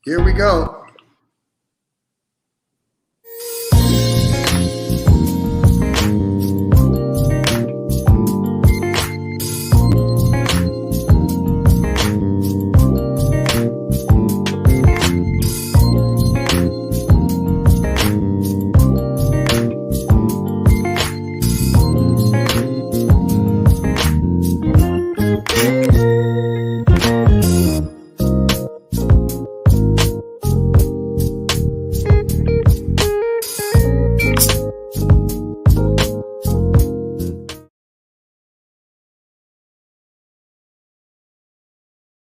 Here we go.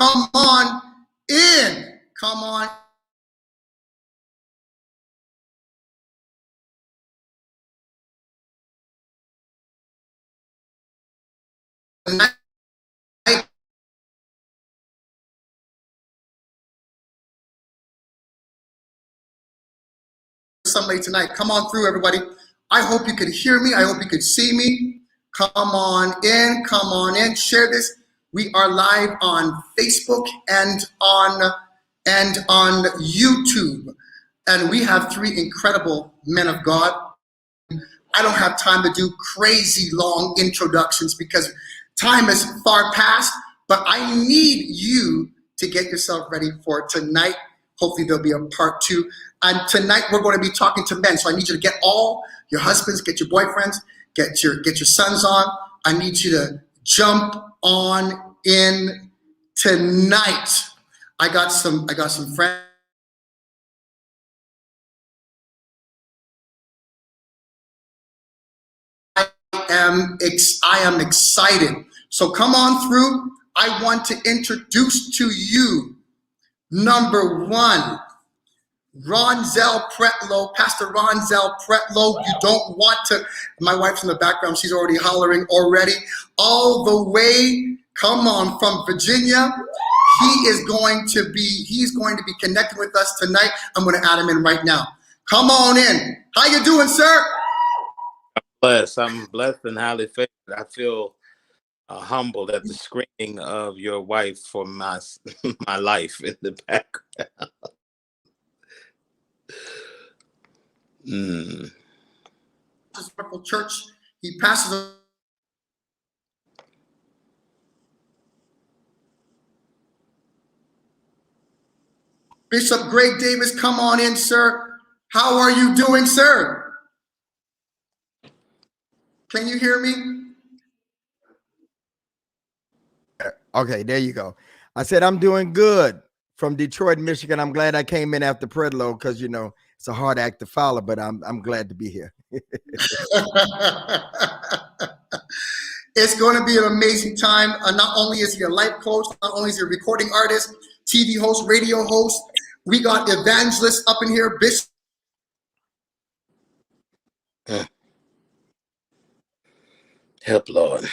Come on in. Come on. Somebody tonight. Come on through, everybody. I hope you could hear me. I hope you could see me. Come on in. Come on in. Share this. We are live on Facebook and on YouTube. And we have three incredible men of God. I don't have time to do crazy long introductions because time is far past, but I need you to get yourself ready for tonight. Hopefully there'll be a part 2. And tonight we're going to be talking to men. So I need you to get all your husbands, get your boyfriends, get your sons on. I need you to jump on in tonight. I got some friends. I am excited. So come on through. I want to introduce to you number 1, Ronzel Pretlow, Pastor Ronzel Pretlow. You don't want to, my wife's in the background, she's already hollering already, all the way, come on, from Virginia. He's going to be connecting with us tonight. I'm going to add him in right now. Come on in. How you doing, sir? I'm blessed and highly favored. I feel humbled at the screening of your wife for my life in the background. This wonderful church. He passes. Bishop Greg Davis, come on in, sir. How are you doing, sir? Can you hear me? Okay, there you go. I said, I'm doing good from Detroit, Michigan. I'm glad I came in after Pretlow because, you know, it's a hard act to follow, but I'm glad to be here. It's going to be an amazing time. Not only is he a life coach, not only is he a recording artist, TV host, radio host. We got evangelists up in here, Bishop. Help, Lord.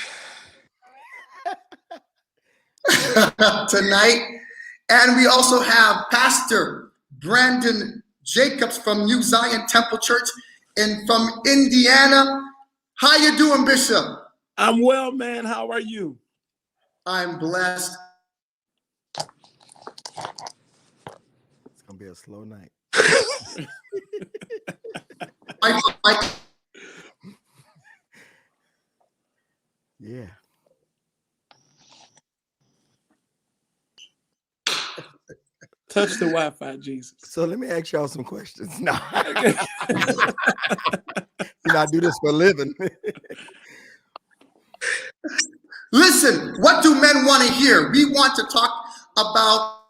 Tonight. And we also have Pastor Brandon Jacobs from New Zion Temple Church from Indiana. How you doing, Bishop? I'm well, man. How are you? I'm blessed. It's going to be a slow night. Yeah. Touch the Wi-Fi, Jesus. So let me ask y'all some questions. No. You know, I do this for a living. Listen, what do men want to hear? We want to talk about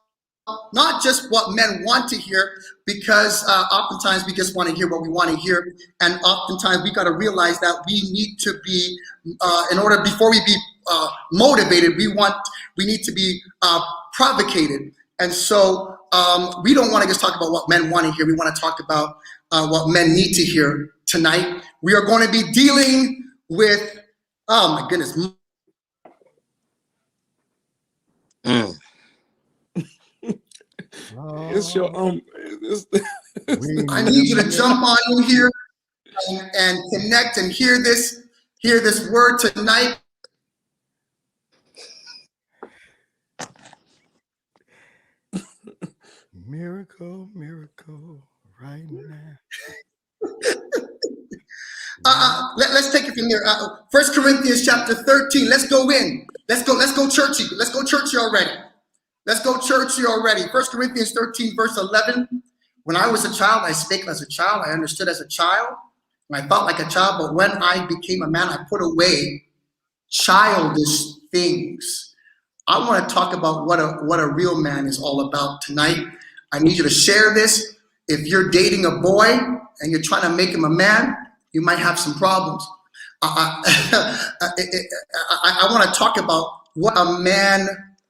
not just what men want to hear, because oftentimes we just want to hear what we want to hear. And oftentimes we got to realize that we need to be, before we be motivated, we need to be provocated. And so we don't want to just talk about what men want to hear. We want to talk about what men need to hear tonight. We are going to be dealing with, oh my goodness. It's your I need you to jump on in here and connect and hear this word tonight. Miracle, miracle, right now. Let's take it from there. 1 Corinthians chapter 13. Let's go in. Let's go churchy. Let's go churchy already. Let's go churchy already. 1 Corinthians 13, verse 11. When I was a child, I spake as a child. I understood as a child. And I thought like a child. But when I became a man, I put away childish things. I want to talk about what a real man is all about tonight. I need you to share this. If you're dating a boy and you're trying to make him a man, you might have some problems. I want to talk about what a man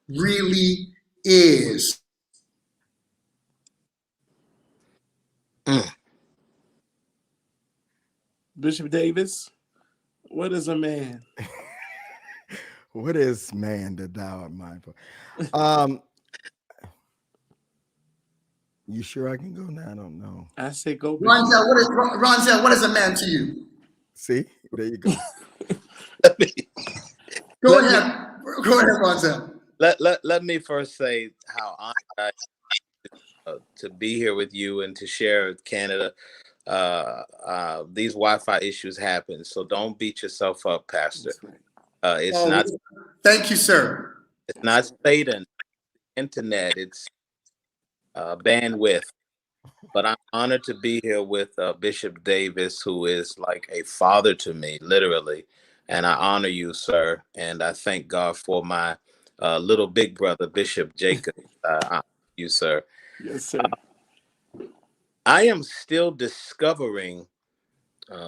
really is. Bishop Davis, what is a man? What is man that thou art mindful? You sure I can go now? I don't know. I say go. Ronzel, what is a man to you? See, there you go. Go ahead, Ronzel. Let me first say how honored I am to be here with you and to share with Canada. These Wi-Fi issues happen, so don't beat yourself up, Pastor. It's not. Thank you, sir. It's not Satan, internet. It's bandwidth. But I'm honored to be here with Bishop Davis, who is like a father to me, literally. And I honor you, sir. And I thank God for my little big brother, Bishop Jacob. I honor you, sir. Yes, sir. I am still discovering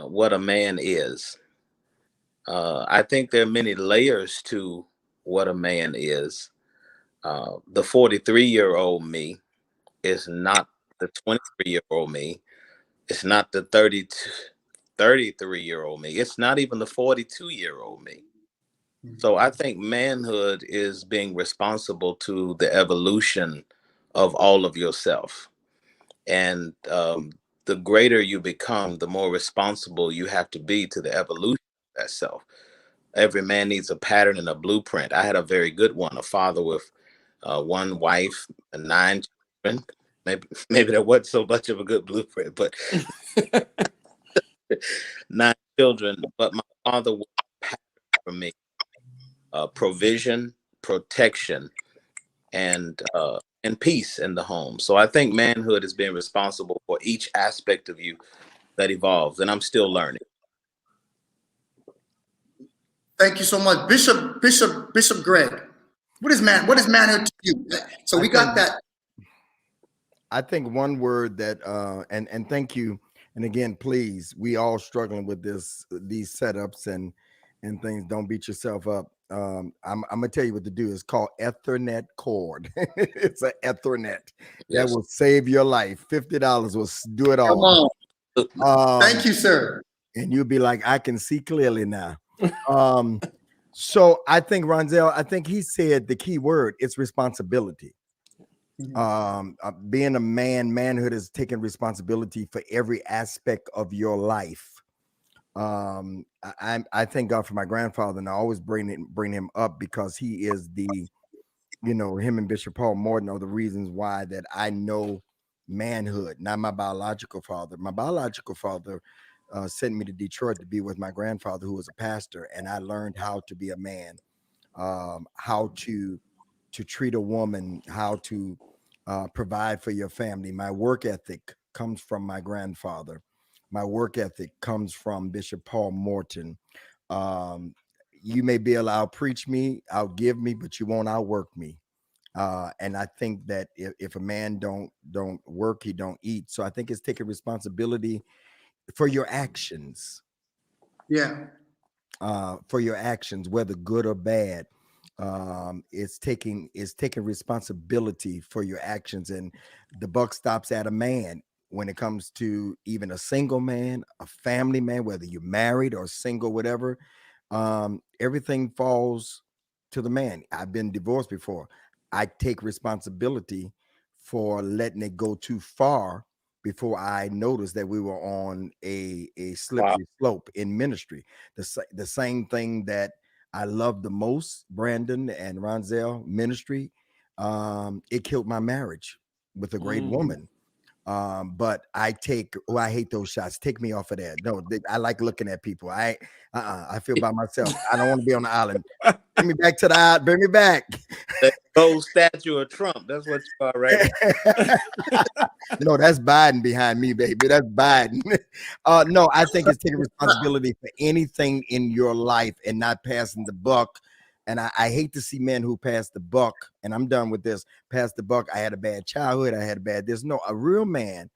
what a man is. I think there are many layers to what a man is. The 43-year-old me is not the 23-year-old me. It's not the 33-year-old me. It's not even the 42-year-old me. So I think manhood is being responsible to the evolution of all of yourself. And the greater you become, the more responsible you have to be to the evolution of that self. Every man needs a pattern and a blueprint. I had a very good one, a father with one wife and 9 children. Maybe that wasn't so much of a good blueprint, but 9 children. But my father was a pattern for me. Provision, protection, and peace in the home. So I think manhood is being responsible for each aspect of you that evolves, and I'm still learning. Thank you so much, Bishop Greg. What is manhood to you? So we got that. I think one word that and thank you. And again, please, we all struggling with these setups and things. Don't beat yourself up. I'm gonna tell you what to do. It's called Ethernet cord. It's an Ethernet that will save your life. $50 will do it all. Come on. Thank you, sir. And you'll be like, I can see clearly now. So I think Ronzel, I think he said the key word, it's responsibility. Being a man, manhood is taking responsibility for every aspect of your life. I thank God for my grandfather, and I always bring him up because he is him and Bishop Paul Morton are the reasons why that I know manhood. Not my biological father. My biological father sent me to Detroit to be with my grandfather, who was a pastor, and I learned how to be a man, how to treat a woman, how to provide for your family. My work ethic comes from my grandfather. My work ethic comes from Bishop Paul Morton. You may be able to outpreach me, outgive me, but you won't outwork me. And I think that if a man don't work, he don't eat. So I think it's taking responsibility for your actions. Yeah. For your actions, whether good or bad. It's taking responsibility for your actions, and the buck stops at a man when it comes to even a single man, a family man, whether you're married or single, whatever. Everything falls to the man. I've been divorced before. I take responsibility for letting it go too far before I noticed that we were on a slippery slope in ministry. The same thing that I love the most, Brandon and Ronzel, ministry, it killed my marriage. with a great woman. But I hate those shots. Take me off of that. No, I like looking at people. I feel by myself. I don't want to be on the island. Bring me back to the island. Bring me back. The gold statue of Trump. That's what you are, right? No, that's Biden behind me, baby. That's Biden. No, I think it's taking responsibility for anything in your life and not passing the buck. And I hate to see men who pass the buck, and I'm done with this, pass the buck. I had a bad childhood. I had a bad this. No, a real man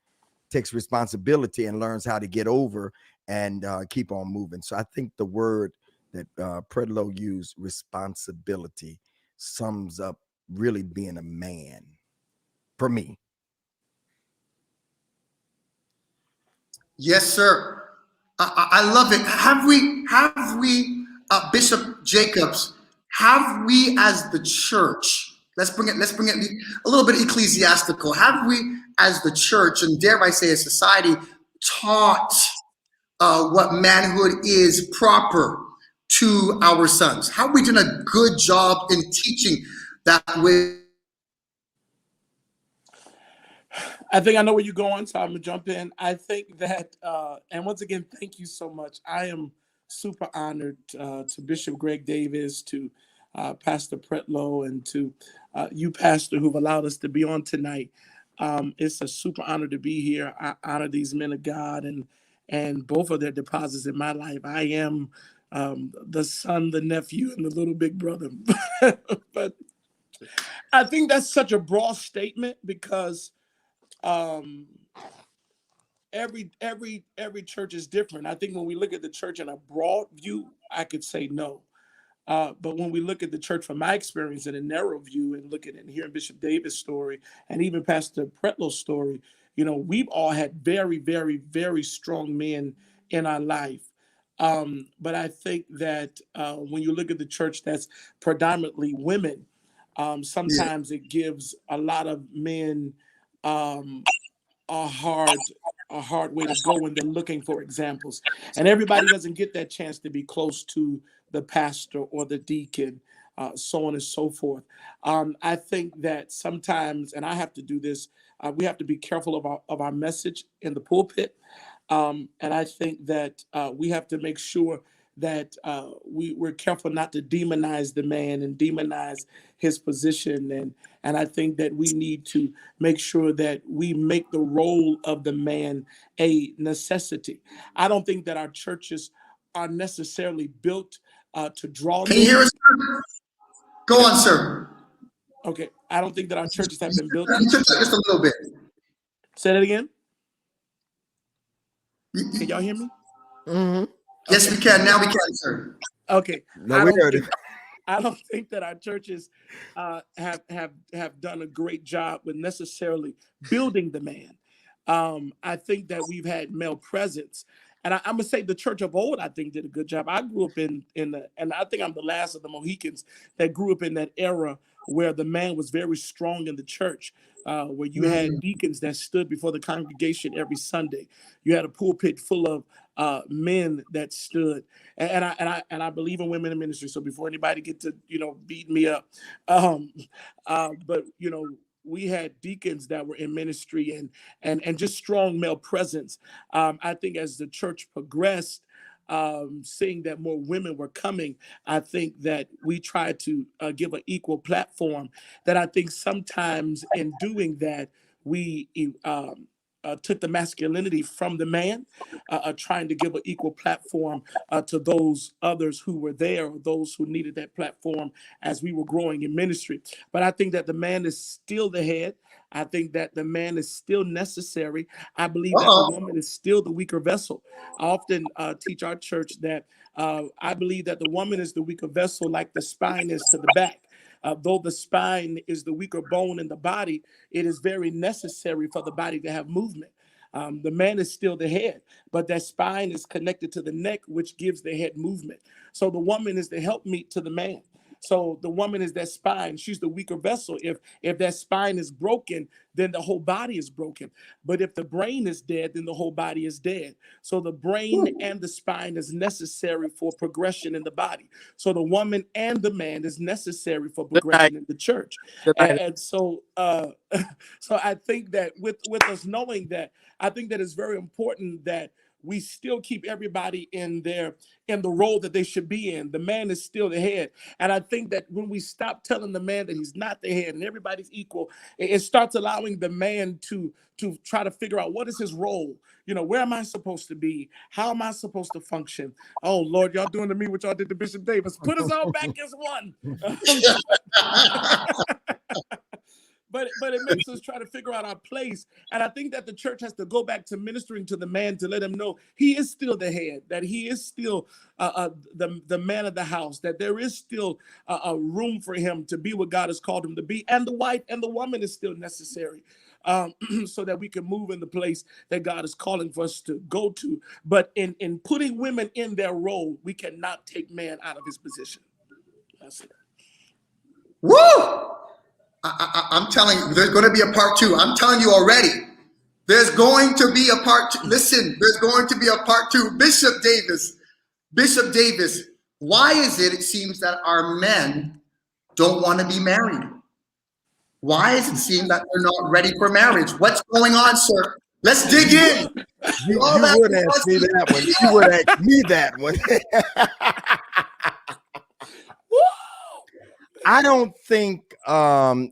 takes responsibility and learns how to get over and keep on moving. So I think the word that Pretlow used, responsibility, sums up really being a man for me. Yes, sir. I love it. Have we, Bishop Jacobs, have we as the church, let's bring it a little bit ecclesiastical. Have we as the church, and dare I say a society, taught what manhood is proper to our sons? Have we done a good job in teaching that way? I think I know where you're going, so I'm gonna jump in. I think that, and once again, thank you so much. I am super honored to Bishop Greg Davis, to Pastor Pretlow, and to you, Pastor, who've allowed us to be on tonight. It's a super honor to be here. I honor these men of God and both of their deposits in my life. I am the son, the nephew, and the little big brother. But I think that's such a broad statement because every church is different. I think when we look at the church in a broad view, I could say no. But when we look at the church from my experience in a narrow view and looking and hearing Bishop Davis' story and even Pastor Pretlow's story, we've all had very, very, very strong men in our life. But I think that when you look at the church that's predominantly women, sometimes it gives a lot of men a hard way to go when they're looking for examples. And everybody doesn't get that chance to be close to the pastor or the deacon, so on and so forth. I think that sometimes, and I have to do this, we have to be careful of our message in the pulpit. And I think that we have to make sure that we're careful not to demonize the man and demonize his position. And I think that we need to make sure that we make the role of the man a necessity. I don't think that our churches are necessarily built to draw Can you hear men. us? Go on, sir. Okay. I don't think that our churches have been built to. Just a little bit. Say that again. Can y'all hear me? Mm-hmm. Yes, Okay. we can. Now we can, sir. Okay. No, we heard it. I don't think that our churches have done a great job with necessarily building the man. I think that we've had male presence. And I'm gonna say the church of old, I think, did a good job. I grew up and I think I'm the last of the Mohicans that grew up in that era where the man was very strong in the church, where you had deacons that stood before the congregation every Sunday. You had a pulpit full of men that stood, and I believe in women in ministry. So before anybody get to beat me up, but we had deacons that were in ministry and just strong male presence. I think as the church progressed, seeing that more women were coming, I think that we tried to give an equal platform. That I think sometimes in doing that, we took the masculinity from the man, trying to give an equal platform to those others who were there, or those who needed that platform as we were growing in ministry. But I think that the man is still the head. I think that the man is still necessary. I believe that the woman is still the weaker vessel. I often teach our church that I believe that the woman is the weaker vessel, like the spine is to the back. Though the spine is the weaker bone in the body, it is very necessary for the body to have movement. The man is still the head, but that spine is connected to the neck, which gives the head movement. So the woman is the helpmeet to the man. So the woman is that spine. She's the weaker vessel. If that spine is broken, then the whole body is broken. But if the brain is dead, then the whole body is dead. So the brain and the spine is necessary for progression in the body. So the woman and the man is necessary for Good night. progression in the church. Good And, night. and so so I think that with us knowing that, I think that it's very important that we still keep everybody in the role that they should be in. The man is still the head. And I think that when we stop telling the man that he's not the head and everybody's equal, it starts allowing the man to try to figure out what is his role. You know, where am I supposed to be? How am I supposed to function? Oh Lord, y'all doing to me what y'all did to Bishop Davis. Put us all back as one. But it makes us try to figure out our place. And I think that the church has to go back to ministering to the man to let him know he is still the head, that he is still the man of the house, that there is still a room for him to be what God has called him to be. And the wife and the woman is still necessary so that we can move in the place that God is calling for us to go to. But in putting women in their role, we cannot take man out of his position. That's it. Woo! I'm telling you, there's going to be a part 2. I'm telling you already. There's going to be a part 2. Listen, there's going to be a part 2. Bishop Davis, why is it seems that our men don't want to be married? Why does it seem that they're not ready for marriage? What's going on, sir? Let's dig in. You would ask me that one. You would ask me that one. I don't think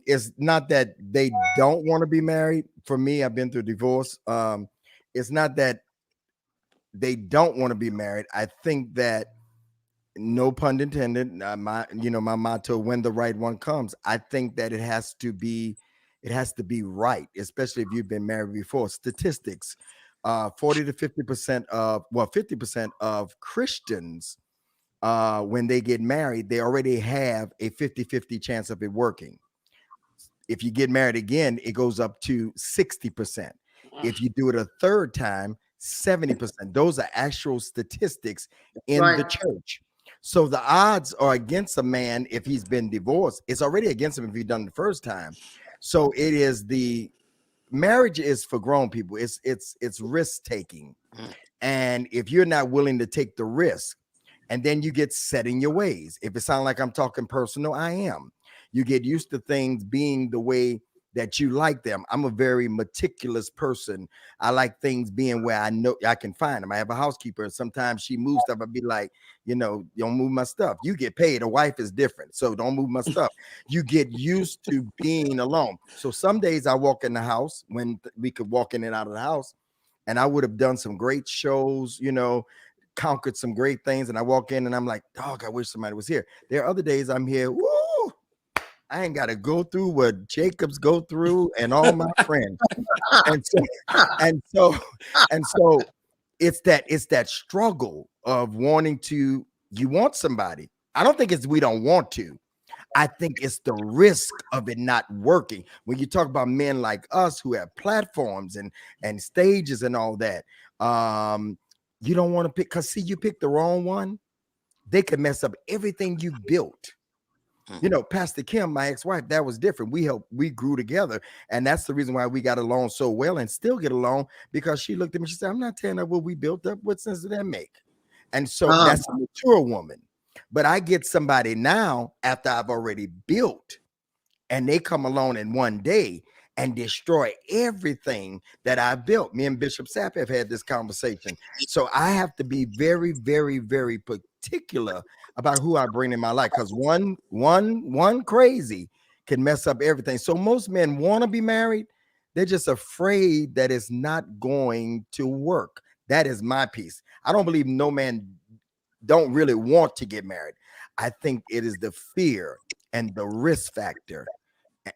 it's not that they don't want to be married. For me, I've been through divorce. It's not that they don't want to be married. I think that, no pun intended, my motto, when the right one comes, I think that it has to be right, especially if you've been married before. Statistics, 40 to 50% of 50% of Christians, when they get married, they already have a 50-50 chance of it working. If you get married again, it goes up to 60%. If you do it a third time, 70%. Those are actual statistics in the church. So the odds are against a man if he's been divorced. It's already against him if he's done the first time. So it is marriage is for grown people. It's risk taking. And if you're not willing to take the risk, and then you get set in your ways. If it sounds like I'm talking personal, I am. You get used to things being the way that you like them. I'm a very meticulous person. I like things being where I know I can find them. I have a housekeeper, and sometimes she moves stuff. I'd be like, don't move my stuff. You get paid. A wife is different, so don't move my stuff. You get used to being alone. So some days I walk in the house when we could walk in and out of the house, and I would have done some great shows, conquered some great things, and I walk in and I'm like, dog, I wish somebody was here. There are other days I'm here, woo, I ain't got to go through what Jacobs go through and all my friends. and so it's that struggle of you want somebody. I don't think it's we don't want to. I think it's the risk of it not working. When you talk about men like us who have platforms and stages and all that, you don't want to pick, because see, you pick the wrong one, they could mess up everything you built. Pastor Kim, my ex-wife, that was different. We grew together, and that's the reason why we got along so well and still get along, because she looked at me, she said, I'm not telling her what we built up. What sense did that make? And so that's a mature woman. But I get somebody now after I've already built, and they come along in one day and destroy everything that I built. Me and Bishop Sapp have had this conversation. So I have to be very, very, very particular about who I bring in my life, because one crazy can mess up everything. So most men want to be married. They're just afraid that it's not going to work. That is my piece. I don't believe no man don't really want to get married. I think it is the fear and the risk factor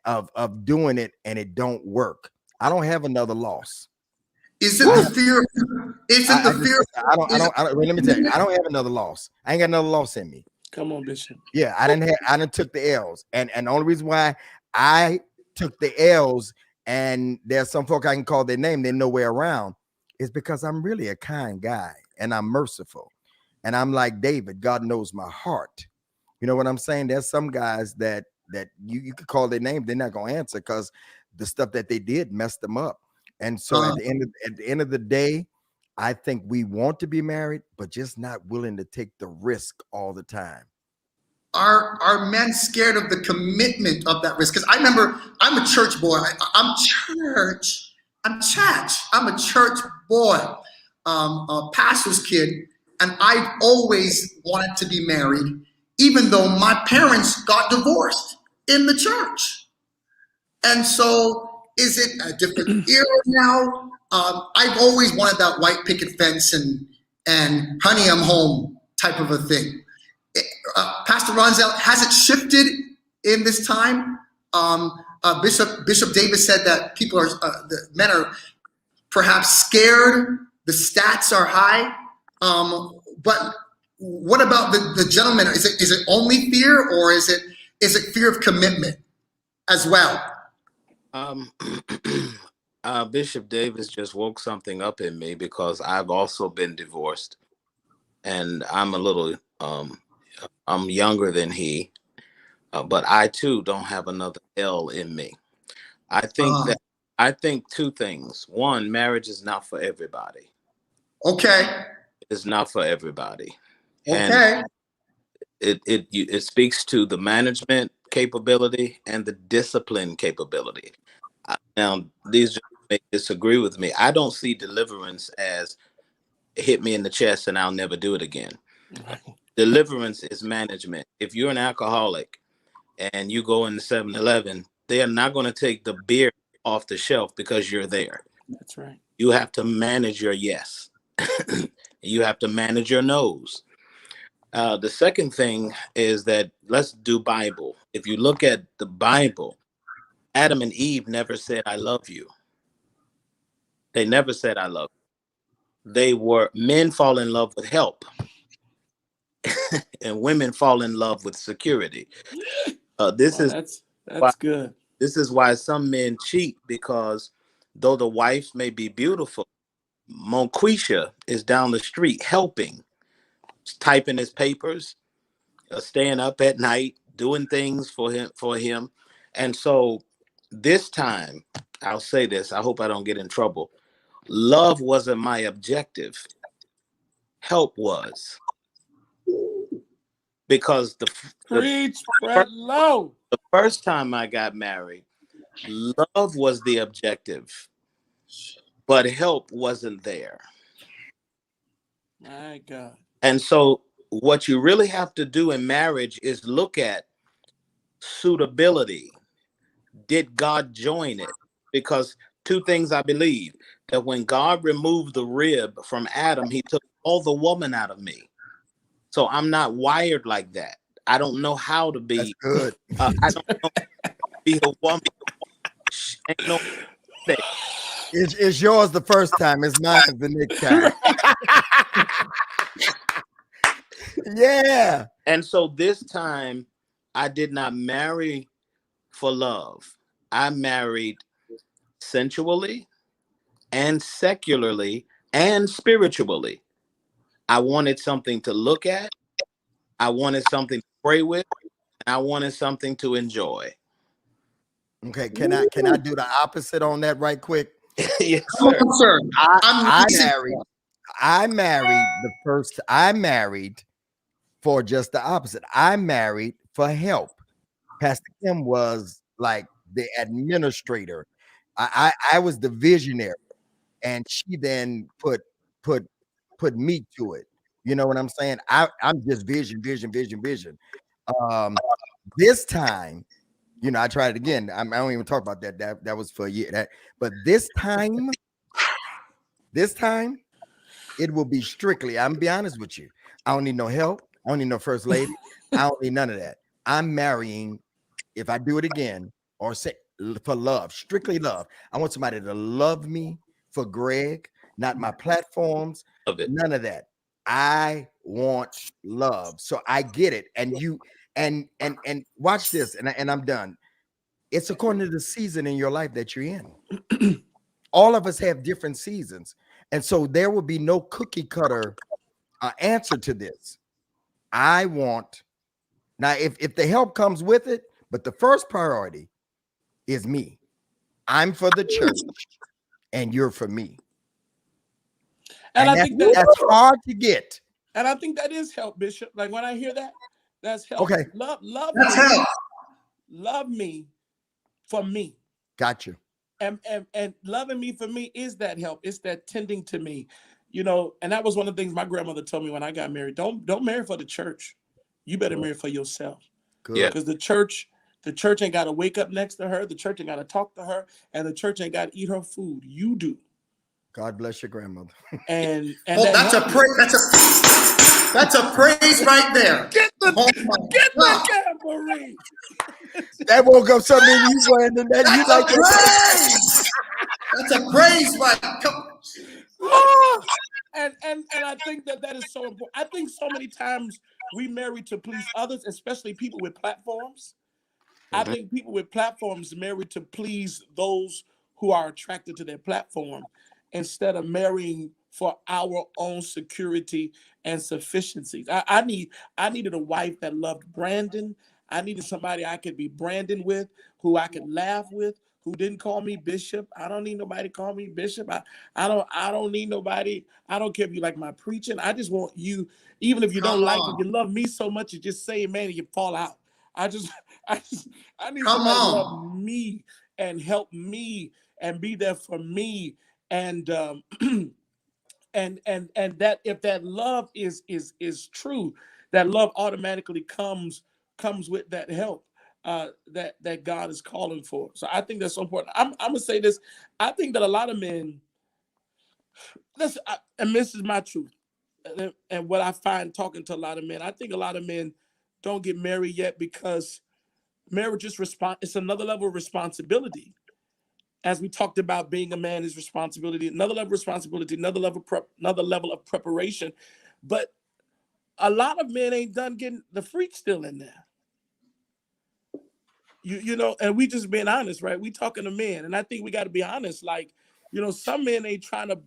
of doing it and it don't work. I don't have another loss. Isn't the fear? Isn't the fear? Let me tell you, I don't have another loss. I ain't got another loss in me. Come on, Bishop. Yeah, I didn't took the L's, and the only reason why I took the L's, and there's some folk I can call their name, they're nowhere around, is because I'm really a kind guy and I'm merciful, and I'm like David. God knows my heart. You know what I'm saying? There's some guys that you could call their name, they're not gonna answer because the stuff that they did messed them up. And so Uh, at the end of the day, I think we want to be married, but just not willing to take the risk all the time. are men scared of the commitment of that risk? Because I remember, I'm a church boy. I'm church. I'm church. I'm a church boy, a pastor's kid, and I've always wanted to be married, even though my parents got divorced in the church. And so, is it a different era now? I've always wanted that white picket fence and honey, I'm home type of a thing. Pastor Ronzel, has it shifted in this time? Bishop Davis said that people are, the men are perhaps scared. The stats are high. But what about the gentleman? Is it only fear, or is it fear of commitment as well? Um, Bishop Davis just woke something up in me because I've also been divorced, and I'm younger than he, but I too don't have another L in me. Uh, I think two things. One, marriage is not for everybody. okay, It's not for everybody, and okay. it speaks to the management capability and the discipline capability. Now, these may disagree with me. I don't see deliverance as hit me in the chest and I'll never do it again. Deliverance is management. If you're an alcoholic and you go in the 7-Eleven, they are not going to take the beer off the shelf because you're there. That's right. You have to manage your yes. You have to manage your no's. The second thing is that let's do Bible. If you look at the Bible, Adam and Eve never said, I love you. They never said, I love you. Men fall in love with help and women fall in love with security. This Wow, is that's good. This is why some men cheat, because though the wife may be beautiful, Monquisha is down the street helping, typing his papers, staying up at night, doing things for him. And so this time, I'll say this, I hope I don't get in trouble. Love wasn't my objective. Help was. Because Preach, Pretlow. the first time I got married, love was the objective, but help wasn't there. My God. And so what you really have to do in marriage is look at suitability. Did God join it? Because two things I believe, that when God removed the rib from Adam, he took all the woman out of me. So I'm not wired like that. I don't know how to That's be. good. I don't know how to be a woman. Ain't no thing. It's yours the first time. It's mine the next time. Yeah. And so this time, I did not marry for love. I married sensually and secularly and spiritually. I wanted something to look at. I wanted something to pray with. And I wanted something to enjoy. Okay. Can I do the opposite on that right quick? Yes, Come sir. on, sir. I married for just the opposite. I married for help. Pastor Kim was like the administrator. I was the visionary, and she then put meat to it. You know what I'm saying? I'm just vision. Um, this time, I tried it again. I don't even talk about that. That was for a year. But this time, it will be strictly. I'm gonna be honest with you. I don't need no help. I don't need no first lady. I don't need none of that. I'm marrying. If I do it again, or say for love, strictly love. I want somebody to love me for Greg, not my platforms, Of it. none of that. I want love. So I get it. And you and watch this, and I'm done. It's according to the season in your life that you're in. All of us have different seasons. And so there will be no cookie cutter answer to this. Now, if the help comes with it, but the first priority is me. I'm for the church, and you're for me. And I think that's hard to get. And I think that is help, Bishop. Like when I hear that, that's help. Okay. Love That's me. help. Love me for me. Got you. And loving me for me is that help. It's that tending to me. You know, and that was one of the things my grandmother told me when I got married. Don't marry for the church. You better marry for yourself. Good. Yeah. Because the church ain't got to wake up next to her. The church ain't got to talk to her, and the church ain't got to eat her food. You do. God bless your grandmother. And Oh, that's a praise. That's a praise right there. Get the Marie. That woke up something in you, Brandon. That you like Praise. That's a praise right. And I think that is so important. I think so many times we marry to please others, especially people with platforms. I think people with platforms marry to please those who are attracted to their platform instead of marrying for our own security and sufficiency. I needed a wife that loved Brandon. I needed somebody I could be Brandon with, who I could laugh with, who didn't call me Bishop. I don't need nobody to call me Bishop. I don't need nobody. I don't care if you like my preaching. I just want you, even if you don't like it, you love me so much, you just say amen and you fall out. I need somebody to love me and help me and be there for me. And and that if that love is true, that love automatically comes with that help that God is calling for. So I think that's so important. I'm gonna say this. I think that a lot of men, and this is my truth, and what I find talking to a lot of men, I think a lot of men don't get married yet because marriage is it's another level of responsibility. As we talked about, being a man is responsibility, another level of responsibility, another level of preparation. But a lot of men ain't done getting the freak still in there. You know, and we just being honest, right? We talking to men, and I think we got to be honest. Like, you know, some men ain't trying to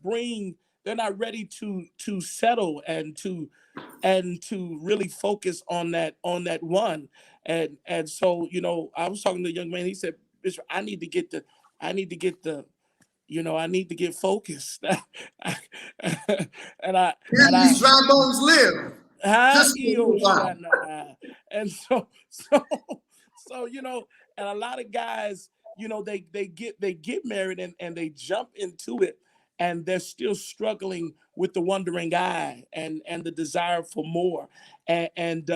they're not ready to settle and to really focus on that one. And so, you know, I was talking to a young man. He said, Bishop, I need to get focused. and these dry bones live. Just for a little while. And so, you know, and a lot of guys, you know, they get married and they jump into it, and they're still struggling with the wandering eye and the desire for more, and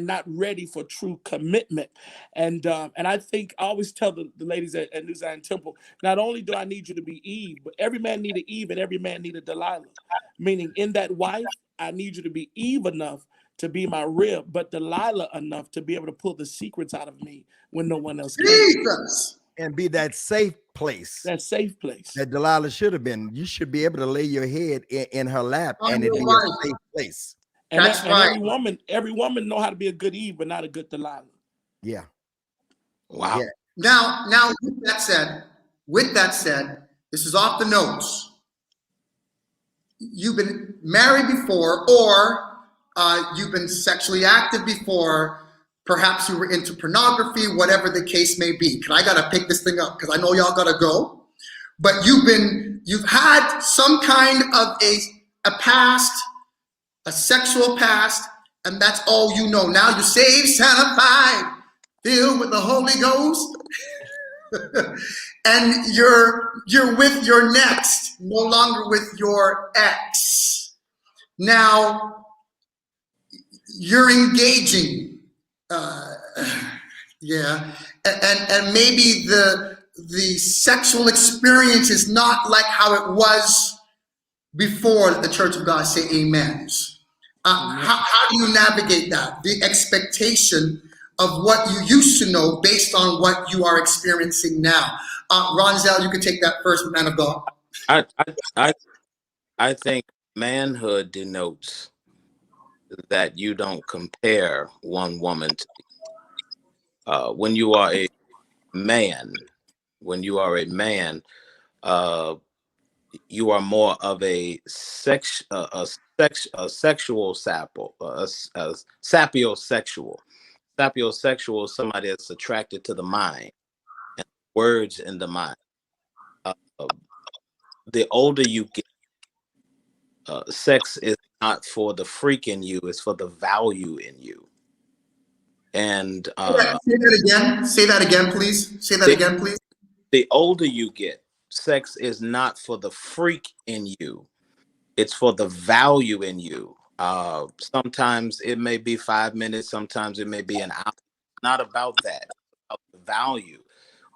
not ready for true commitment. And I think I always tell the ladies at New Zion Temple, not only do I need you to be Eve, but every man need an Eve and every man need a Delilah. Meaning, in that wife, I need you to be Eve enough to be my rib, but Delilah enough to be able to pull the secrets out of me when no one else can. Jesus. And be that safe place. That safe place. That Delilah should have been. You should be able to lay your head in her lap and it'd be a safe place. And every woman know how to be a good Eve, but not a good Delilah. Yeah. Wow. Yeah. Now, with that said, this is off the notes. You've been married before, or you've been sexually active before. Perhaps you were into pornography, whatever the case may be. I gotta pick this thing up because I know y'all gotta go. But you've had some kind of a past, a sexual past, and that's all you know. Now you're saved, sanctified, filled with the Holy Ghost, and you're with your next, no longer with your ex. Now you're engaging. And maybe the sexual experience is not like how it was before the Church of God. Say amen. How do you navigate that? The expectation of what you used to know based on what you are experiencing now. Ronzel, you can take that first, man of God. I think manhood denotes that you don't compare one woman to when you are a man, you are more of a sexual sapiosexual. Sapiosexual is somebody that's attracted to the mind and words in the mind. Uh, uh, the older you get, sex is not for the freak in you; it's for the value in you. And Say that again. Say that again, please. Say that the, again, please. the older you get, sex is not for the freak in you; it's for the value in you. Sometimes it may be 5 minutes, sometimes it may be an hour. Not about that. It's about the value,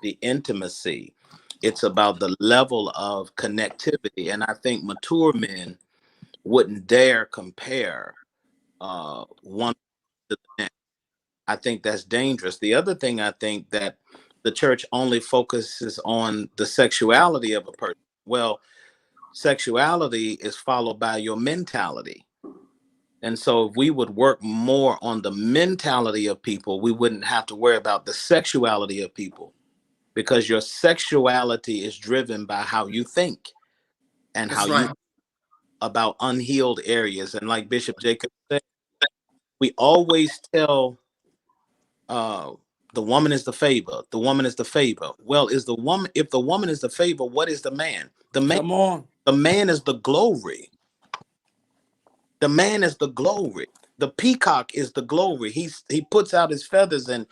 the intimacy. It's about the level of connectivity. And I think mature men wouldn't dare compare one to the next. I think that's dangerous. The other thing, I think that the church only focuses on the sexuality of a person. Well, sexuality is followed by your mentality. And so if we would work more on the mentality of people, we wouldn't have to worry about the sexuality of people, because your sexuality is driven by how you think and how That's you right. about unhealed areas. And like Bishop Jacob said, we always tell the woman is the favor. The woman is the favor. Well, is the woman, if the woman is the favor, what is the man? Come on. The man is the glory. The man is the glory. The peacock is the glory. He puts out his feathers and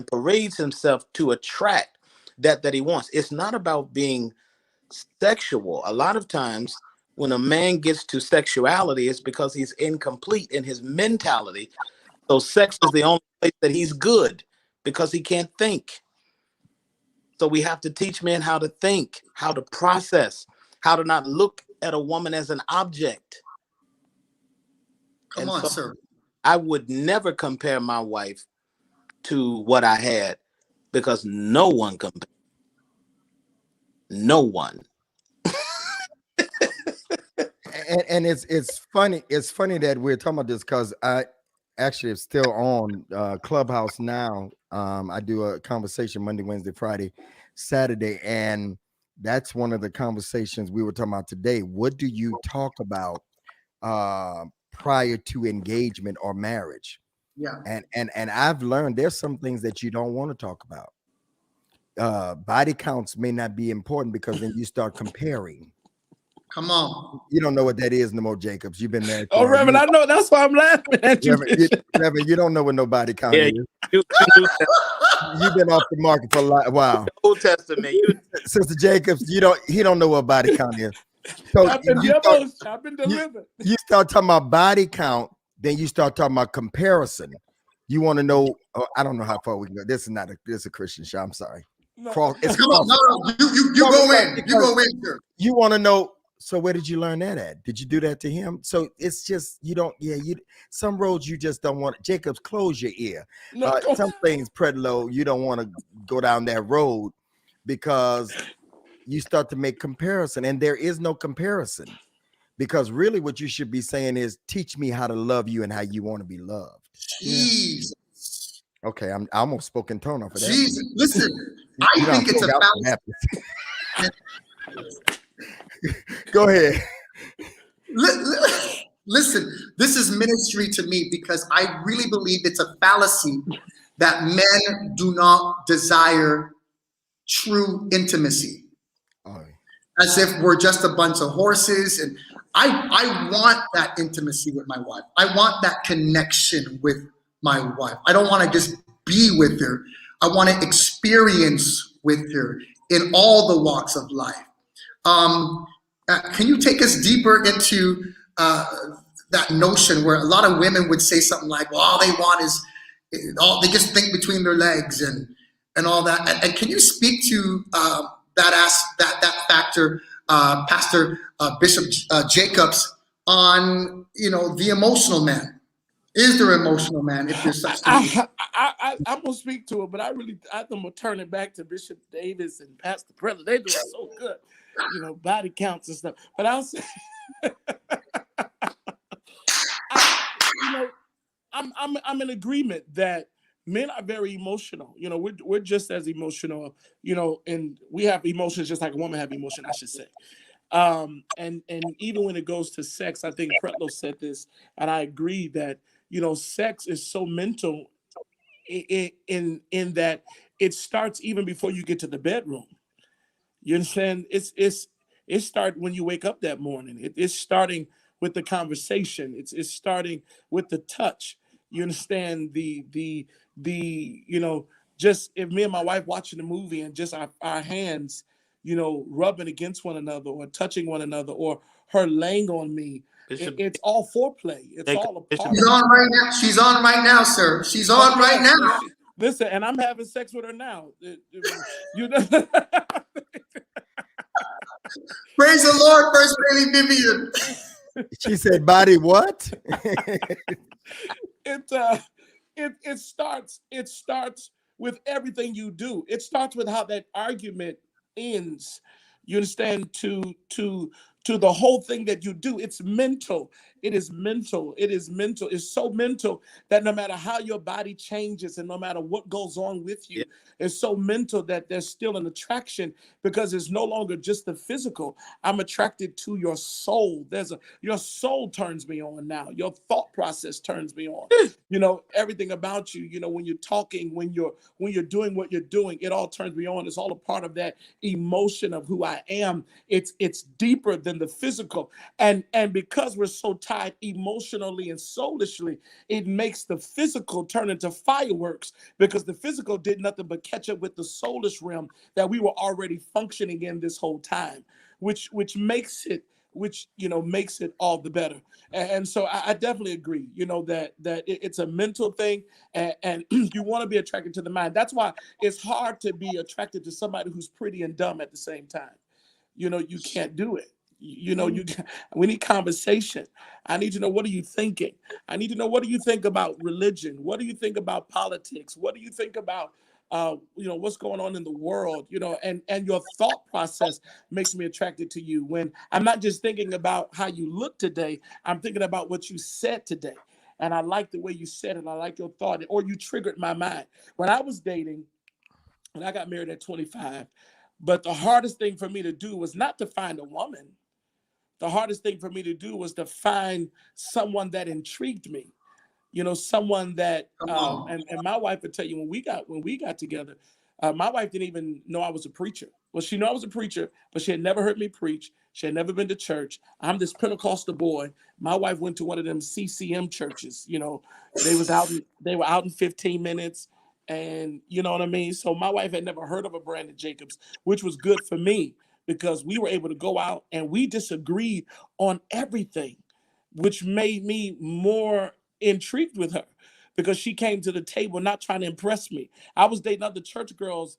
parades himself to attract that he wants. It's not about being sexual. A lot of times when a man gets to sexuality, it's because he's incomplete in his mentality. So sex is the only place that he's good, because he can't think. So we have to teach men how to think, how to process, how to not look at a woman as an object. Come And on, so sir. I would never compare my wife to what I had, because no one compares. No one. And it's funny. It's funny that we're talking about this, because I actually am still on Clubhouse now. I do a conversation Monday, Wednesday, Friday, Saturday, and that's one of the conversations we were talking about today. What do you talk about prior to engagement or marriage? Yeah. And I've learned there's some things that you don't want to talk about. Body counts may not be important, because then you start comparing. Come on. You don't know what that is no more, Jacobs. You've been married. Oh, Reverend, I know. That's why I'm laughing at you. Reverend, you don't know what no body count Yeah, is. you You've been off the market for a while. Old Testament. Sister Jacobs, he don't know what body count is. So I've been delivered. You start talking about body count, then you start talking about comparison. You want to know? Oh, I don't know how far we can go. This is a Christian show. I'm sorry. No. Come on. No. You go in. You go in, sir. You want to know? So where did you learn that at? Did you do that to him? So it's just you don't. Yeah, some roads you just don't want. Jacobs, close your ear. No, Some things, Pretlow, you don't want to go down that road, because you start to make comparison, and there is no comparison, because really what you should be saying is, teach me how to love you and how you want to be loved. Jesus. Okay, I almost spoke in tone off of that. Jesus. Listen, I think it's a fallacy. Go ahead. Listen, this is ministry to me, because I really believe it's a fallacy that men do not desire true intimacy. As if we're just a bunch of horses. And I want that intimacy with my wife. I want that connection with my wife. I don't want to just be with her. I want to experience with her in all the walks of life. Can you take us deeper into that notion where a lot of women would say something like, well, all they want is, they just think between their legs and all that. And can you speak to that factor, Pastor Bishop Jacobs, on the emotional man? Is there emotional man if there's such thing? I'm gonna speak to it, but I'm gonna turn it back to Bishop Davis and Pastor Pretlow. They're doing so good, body counts and stuff. But I'll say, I'm in agreement that men are very emotional. We're just as emotional. And we have emotions just like a woman have emotion, I should say. And even when it goes to sex, I think Pretlow said this, and I agree that sex is so mental in that it starts even before you get to the bedroom. You understand? It start when you wake up that morning. It's starting with the conversation. It's starting with the touch. You understand just if me and my wife watching a movie and just our hands, rubbing against one another or touching one another or her laying on me. It's all foreplay. It's all a part. She's on right now. She's on right now, sir. She's on right now. Listen, and I'm having sex with her now. You know. Praise the Lord, First Lady Vivian. She said, "Body what?" It starts with everything you do. It starts with how that argument ends. You understand? To the whole thing that you do. It's mental. It is mental. It is mental. It's so mental that no matter how your body changes and no matter what goes on with you, it's so mental that there's still an attraction because it's no longer just the physical. I'm attracted to your soul. Your soul turns me on now. Your thought process turns me on. Everything about you, when you're talking, when you're doing what you're doing, it all turns me on. It's all a part of that emotion of who I am. It's deeper than the physical. And because we're so tied emotionally and soulishly, it makes the physical turn into fireworks because the physical did nothing but catch up with the soulish realm that we were already functioning in this whole time, which makes it all the better. And so I definitely agree, that it's a mental thing, and you want to be attracted to the mind. That's why it's hard to be attracted to somebody who's pretty and dumb at the same time. You can't do it. We need conversation. I need to know, what are you thinking? I need to know, what do you think about religion? What do you think about politics? What do you think about what's going on in the world? And your thought process makes me attracted to you. When I'm not just thinking about how you look today, I'm thinking about what you said today. And I like the way you said it. I like your thought, or you triggered my mind. When I was dating, and I got married at 25, but the hardest thing for me to do was not to find a woman. The hardest thing for me to do was to find someone that intrigued me. Someone that and my wife would tell you, when we got together, my wife didn't even know I was a preacher. Well, she knew I was a preacher, but she had never heard me preach. She had never been to church. I'm this Pentecostal boy. My wife went to one of them CCM churches. They were out in 15 minutes. And you know what I mean? So my wife had never heard of a Brandon Jacobs, which was good for me because we were able to go out and we disagreed on everything, which made me more intrigued with her because she came to the table not trying to impress me. I was dating other church girls,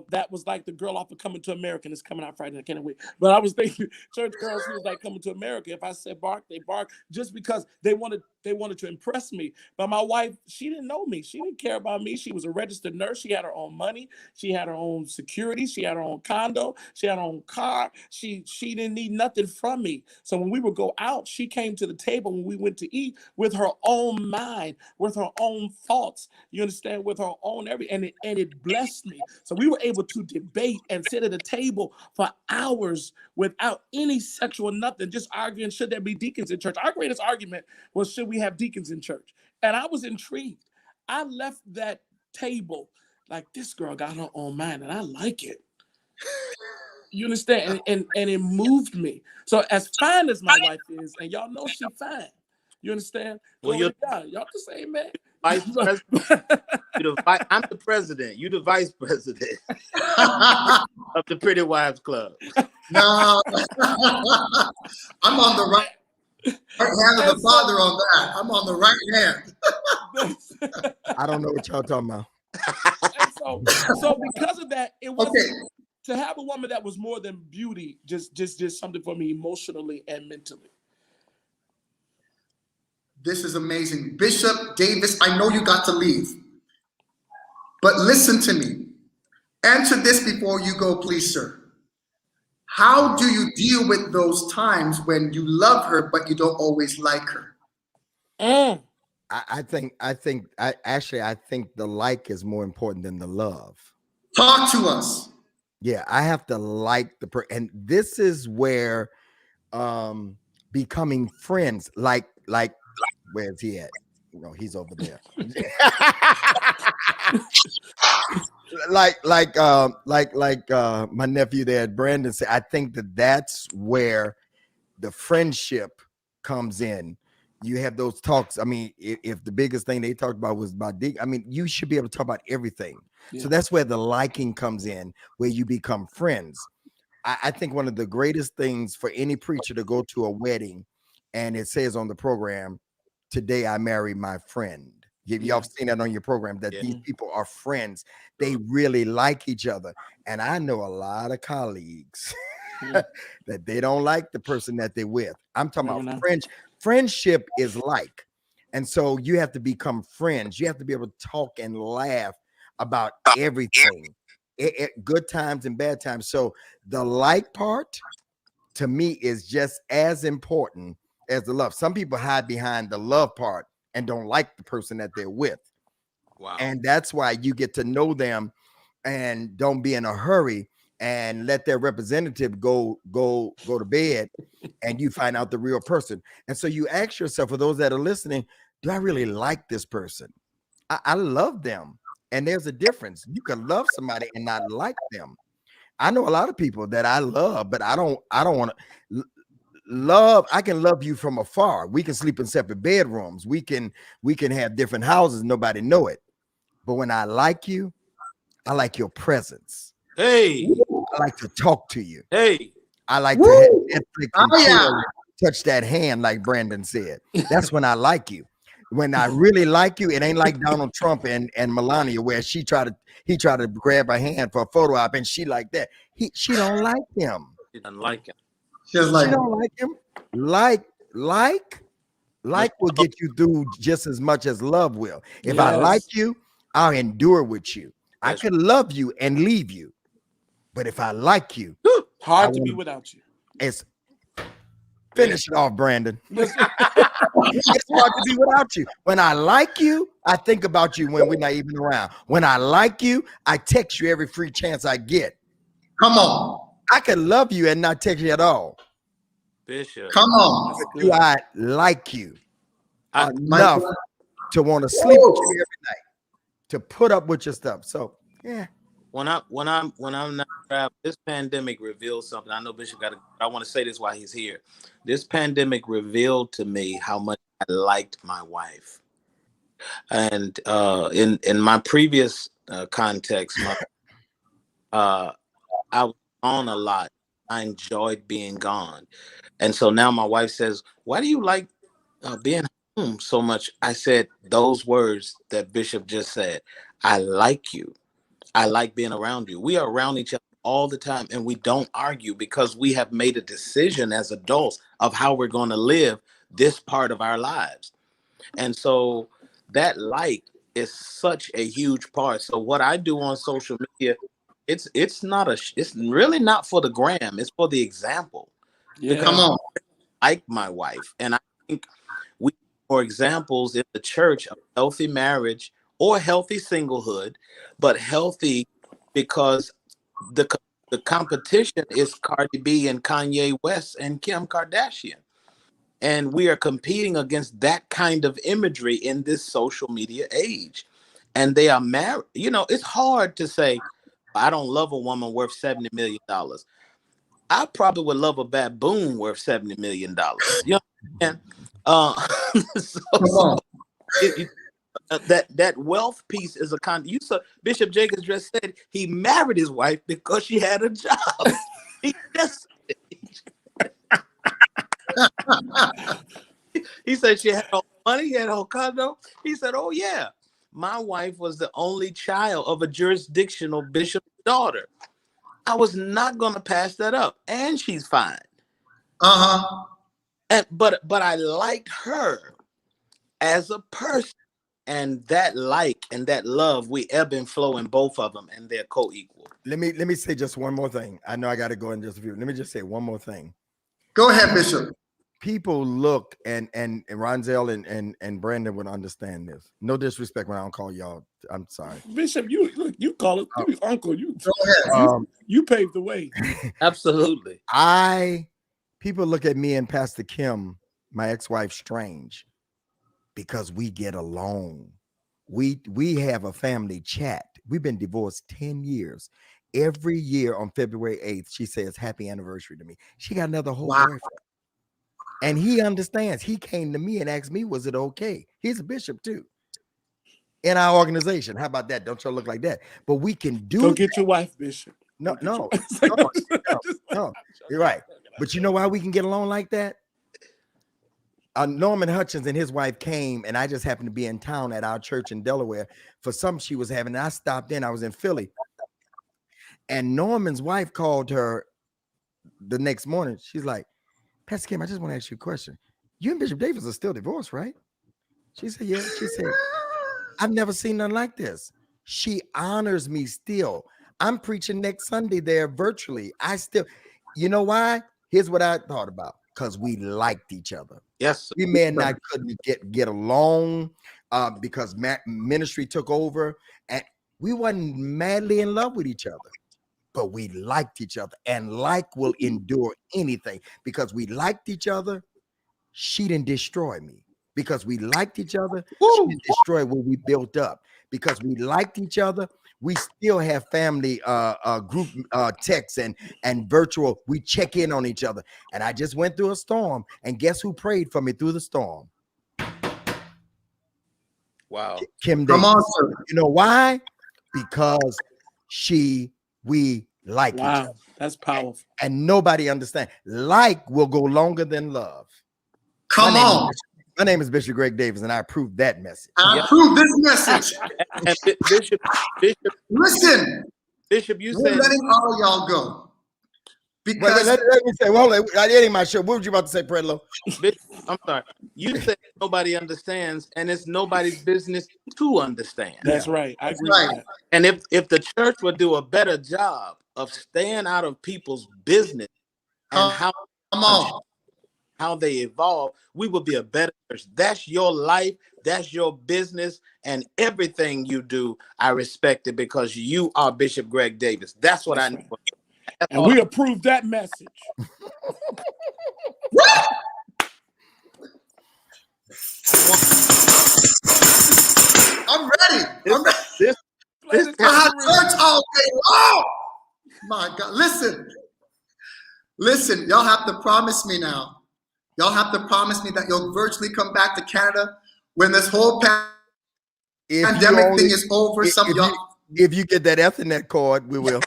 that was like the girl off of Coming to America, and it's coming out Friday. I can't wait. But I was dating church girls who was like Coming to America. If I said bark, they bark just because they wanted to impress me. But my wife, she didn't know me. She didn't care about me. She was a registered nurse. She had her own money. She had her own security. She had her own condo. She had her own car. She didn't need nothing from me. So when we would go out, she came to the table when we went to eat with her own mind, with her own thoughts. You understand? With her own everything, and it blessed me. So we were able to debate and sit at a table for hours without any sexual nothing, just arguing, should there be deacons in church? Our greatest argument was, should we have deacons in church? And I was intrigued. I left that table like, this girl got her own mind and I like it. You understand? And it moved me. So as fine as my wife is, and y'all know she fine. You understand? Well, Glory to God. Y'all can say amen. Vice president. I'm the president. You the vice president of the Pretty Wives Club. No, I'm on the right hand of the Father on that. I'm on the right hand. I don't know what y'all talking about. So because of that, it was Okay. to have a woman that was more than beauty, just something for me emotionally and mentally. This is amazing. Bishop Davis, I know you got to leave, but listen to me. Answer this before you go, please, sir. How do you deal with those times when you love her, but you don't always like her? I think the like is more important than the love. Talk to us. Yeah, I have to like and this is where becoming friends, like where's he at? No, he's over there. My nephew there, Brandon said, I think that's where the friendship comes in. You have those talks. I mean, if the biggest thing they talked about was about I mean, you should be able to talk about everything. Yeah. So that's where the liking comes in, where you become friends. I think one of the greatest things for any preacher to go to a wedding and it says on the program, today I marry my friend. Y'all seen that on your program, that these people are friends. They really like each other. And I know a lot of colleagues that they don't like the person that they're with. I'm talking about friendship is like. And so you have to become friends. You have to be able to talk and laugh about everything. Good times and bad times. So the like part to me is just as important as the love. Some people hide behind the love part and don't like the person that they're with. Wow. And that's why you get to know them and don't be in a hurry and let their representative go to bed and you find out the real person. And so you ask yourself, for those that are listening, do I really like this person? I love them. And there's a difference. You can love somebody and not like them. I know a lot of people that I love, but I don't want to love. I can love you from afar. We can sleep in separate bedrooms. We can have different houses. Nobody know it. But when I like you, I like your presence. Hey, I like to talk to you. hey, I like to have Netflix and chill, touch that hand, like Brandon said. That's when I like you. When I really like you, it ain't like Donald Trump and Melania, where he tried to grab her hand for a photo op, and she like that. She don't like him. she doesn't like him. She don't like him. Like will get you through just as much as love will. If I like you, I'll endure with you. I could love you and leave you, but if I like you, hard to be without you. It's finish it off, Brandon. It's hard to be without you. When I like you, I think about you when we're not even around. When I like you, I text you every free chance I get. Come on. I can love you and not text you at all. Bishop. Come on. Do I like you enough to want to sleep with you every night, to put up with your stuff? So yeah. When I'm not traveling, this pandemic revealed something. I know Bishop I want to say this while he's here. This pandemic revealed to me how much I liked my wife. And in my previous context, I was gone a lot. I enjoyed being gone. And so now my wife says, why do you like being home so much? I said those words that Bishop just said. I like you. I like being around you. We are around each other all the time, and we don't argue because we have made a decision as adults of how we're going to live this part of our lives. And so that like is such a huge part. So what I do on social media, it's really not for the gram. It's for the example. Yeah. Come on. I like my wife, and I think we need more examples in the church of healthy marriage or healthy singlehood, but healthy because the competition is Cardi B and Kanye West and Kim Kardashian. And we are competing against that kind of imagery in this social media age. And they are married. You know, it's hard to say, I don't love a woman worth $70 million. I probably would love a baboon worth $70 million. You know, so that wealth piece is a you saw Bishop Jacobs just said he married his wife because she had a job. He said she had no money, he had no condo. He said, oh yeah, my wife was the only child of a jurisdictional bishop's daughter. I was not going to pass that up, and she's fine. But I liked her as a person. And that like and that love, we ebb and flow in both of them, and they're co-equal. Let me say just one more thing. I know I got to go in just a few. Let me just say one more thing. Go ahead, Bishop. people look and Ronzel and Brandon would understand this. No disrespect when I don't call y'all. I'm sorry. Bishop, you look, you call it you uncle. You Go ahead. you paved the way. Absolutely. People look at me and Pastor Kim, my ex-wife, strange because we get along. We have a family chat. We've been divorced 10 years. Every year on February 8th, she says happy anniversary to me. She got another whole boyfriend. And he understands. He came to me and asked me, was it okay? He's a bishop too in our organization. How about that? Don't y'all look like that? But we can do Go get your wife, Bishop. No. No. You're right. But you know why we can get along like that? Norman Hutchins and his wife came, and I just happened to be in town at our church in Delaware for something she was having. And I stopped in. I was in Philly. And Norman's wife called her the next morning. She's like, Pastor Kim, I just want to ask you a question. You and Bishop Davis are still divorced, right? She said, yeah. She said, I've never seen nothing like this. She honors me still. I'm preaching next Sunday there virtually. You know why? Here's what I thought about. Because we liked each other. Yes, sir. We may and not couldn't get along because ministry took over. And we wasn't madly in love with each other. But we liked each other. And like will endure anything. Because we liked each other, she didn't destroy me. Because we liked each other, she didn't destroy what we built up. Because we liked each other, we still have family group texts and virtual. We check in on each other. And I just went through a storm. And guess who prayed for me through the storm? Wow. Kim Davis. Come on, sir. You know why? Because we like each other. That's powerful. And nobody understands. Like will go longer than love. Come on. My name is Bishop Greg Davis, and I approve that message. I approve this message. And Bishop, Listen, Bishop, you we're said letting all y'all go. Because let me say, well, it ain't my show. What were you about to say, Pretlow? Bishop, I'm sorry. You said nobody understands, and it's nobody's business to understand. That's right. I agree right. with that. And if the church would do a better job of staying out of people's business and how they evolve, we would be a better church. That's your life. That's your business. And everything you do, I respect it because you are Bishop Greg Davis. That's what I know. And we approve that message. I'm ready. This I have church all day long. My God. Listen, y'all have to promise me now. Y'all have to promise me that you'll virtually come back to Canada when this whole pandemic thing is over. If you get that Ethernet cord, we will.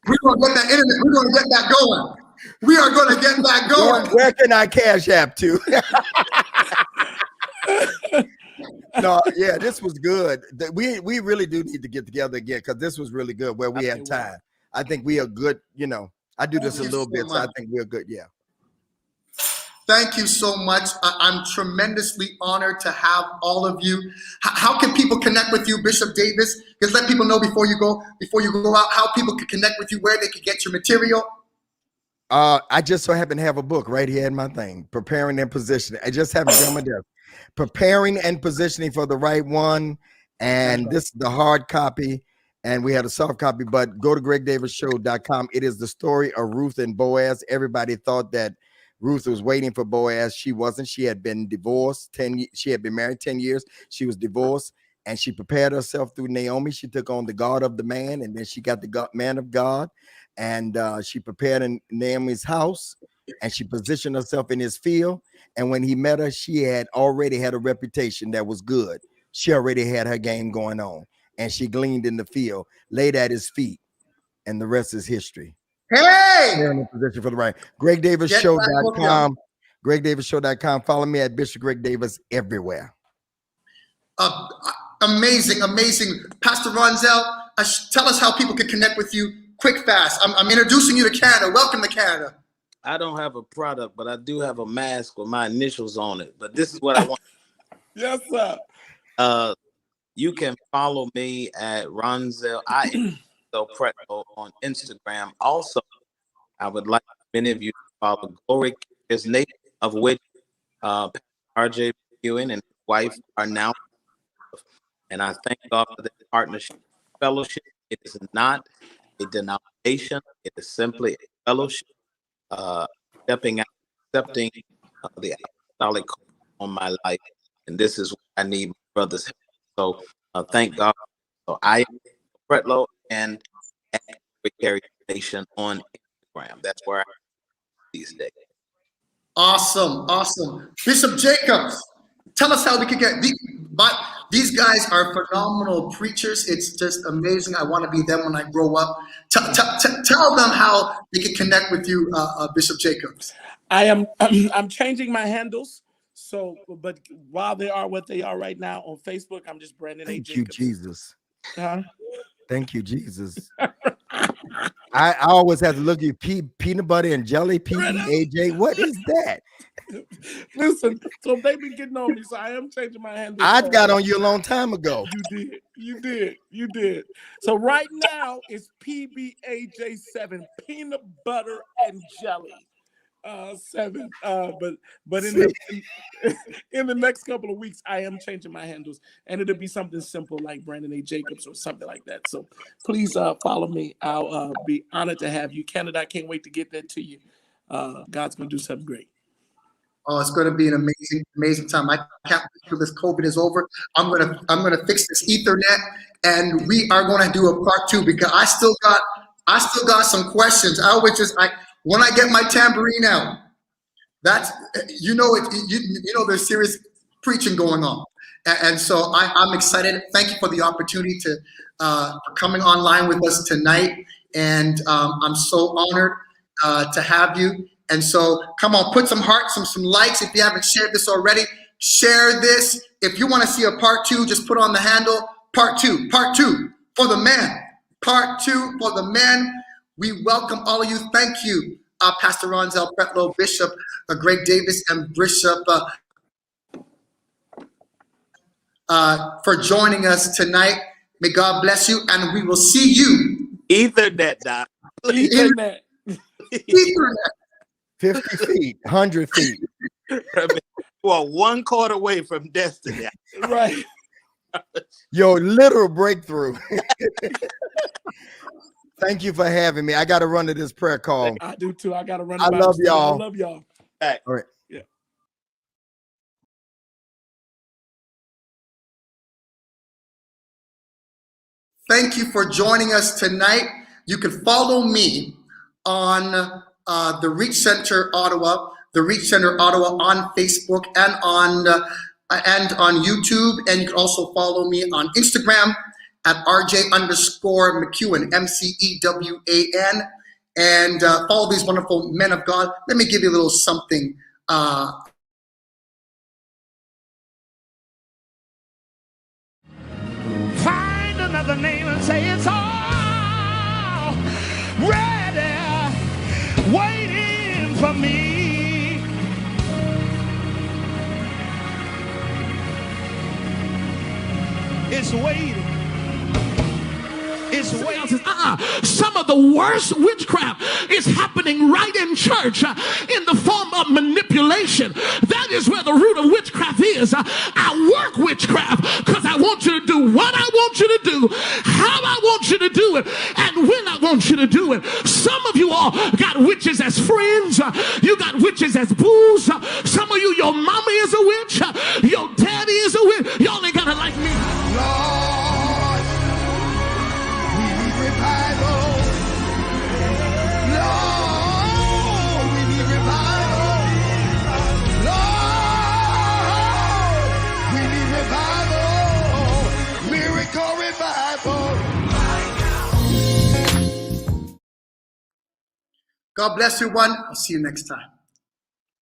We're going to get that internet. We're going to get that going. We are going to get that going. Where can I cash app to? No, yeah, this was good. We really do need to get together again because this was really good where we had time. I think we are good. I do this a little bit, so I think we're good. Yeah. Thank you so much. I'm tremendously honored to have all of you. How can people connect with you, Bishop Davis? Just let people know before you go out, how people can connect with you, where they can get your material. I just so happen to have a book right here in my thing, Preparing and Positioning. I just haven't done my desk. Preparing and Positioning for the Right One. And this is the hard copy. And we had a soft copy, but go to gregdavisshow.com. It is the story of Ruth and Boaz. Everybody thought that Ruth was waiting for Boaz. She wasn't. She had been divorced. She had been married 10 years. She was divorced, and she prepared herself through Naomi. She took on the God of the man, and then she got the man of God, and she prepared in Naomi's house, and she positioned herself in his field. And when he met her, she had already had a reputation that was good. She already had her game going on, and she gleaned in the field, laid at his feet, and the rest is history. Hey! We're in a position for the right. GregDavisShow.com. GregDavisShow.com. Follow me at Bishop Greg Davis everywhere. Amazing. Pastor Ronzel, tell us how people can connect with you quick, fast. I'm introducing you to Canada. Welcome to Canada. I don't have a product, but I do have a mask with my initials on it. But this is what I want. Yes, sir. You can follow me at Ronzel. I am Pretlow on Instagram. Also, I would like many of you to follow Glory There's nation of which R.J. McEwan and his wife are now. And I thank God for this partnership, fellowship. It is not a denomination. It is simply a fellowship, stepping out, accepting the apostolic call on my life. And this is what I need my brother's help. So thank God. So I am Pretlow and Carry Nation on Instagram. That's where I am these days. Awesome, awesome. Bishop Jacobs, tell us how we could get these guys are phenomenal preachers. It's just amazing. I want to be them when I grow up. Tell them how they can connect with you, Bishop Jacobs. I'm changing my handles. So, but while they are what they are right now on Facebook, I'm just Brandon A. Jacobs. Thank you, Jesus. Huh? Thank you, Jesus. I always have to look at you, peanut butter and jelly, PBAJ. What is that? Listen, so they've been getting on me, so I am changing my handle. I got on you a long time ago. You did. So right now it's PBAJ7, peanut butter and jelly. 7. But in the next couple of weeks, I am changing my handles, and it'll be something simple like Brandon A. Jacobs or something like that. So please follow me. I'll be honored to have you. Canada, I can't wait to get that to you. God's gonna do something great. Oh, it's going to be an amazing time. I can't wait till this COVID is over. I'm gonna fix this Ethernet, and we are going to do a part 2 because I still got some questions. When I get my tambourine out, that's there's serious preaching going on, and so I'm excited. Thank you for the opportunity to for coming online with us tonight, and I'm so honored to have you. And so come on, put some hearts, some likes. If you haven't shared this already, share this. If you want to see a part 2, just put on the handle part 2 for the man, part 2 for the man. We welcome all of you. Thank you, Pastor Ronzel, Pretlow, Bishop Greg Davis, and Bishop for joining us tonight. May God bless you, and we will see you. Ethernet, Doc. Ethernet. Ethernet. 50 feet, 100 feet. You are 1 quarter away from destiny. Right. Your literal breakthrough. Thank you for having me. I got to run to this prayer call. I do too. I got to run. I love y'all. I love y'all. All right. Yeah. Thank you for joining us tonight. You can follow me on the Reach Center Ottawa on Facebook and on YouTube, and you can also follow me on Instagram at RJ_McEwan, MCEWAN, and follow these wonderful men of God. Let me give you a little something. Find another name and say it's all ready, waiting for me. It's waiting. It's waiting. Some of the worst witchcraft is happening right in church in the form of manipulation. That is where the root of witchcraft is. I work witchcraft because I want you to do what I want you to do, how I want you to do it, and when I want you to do it. Some of you all got witches as friends. You got witches as booze. Some of you, your mama is a witch. Your daddy is a witch. Y'all ain't gotta like me. Lord, we need revival. Lord, we need revival. Lord, we need revival. Miracle revival. God bless you, one. I'll see you next time.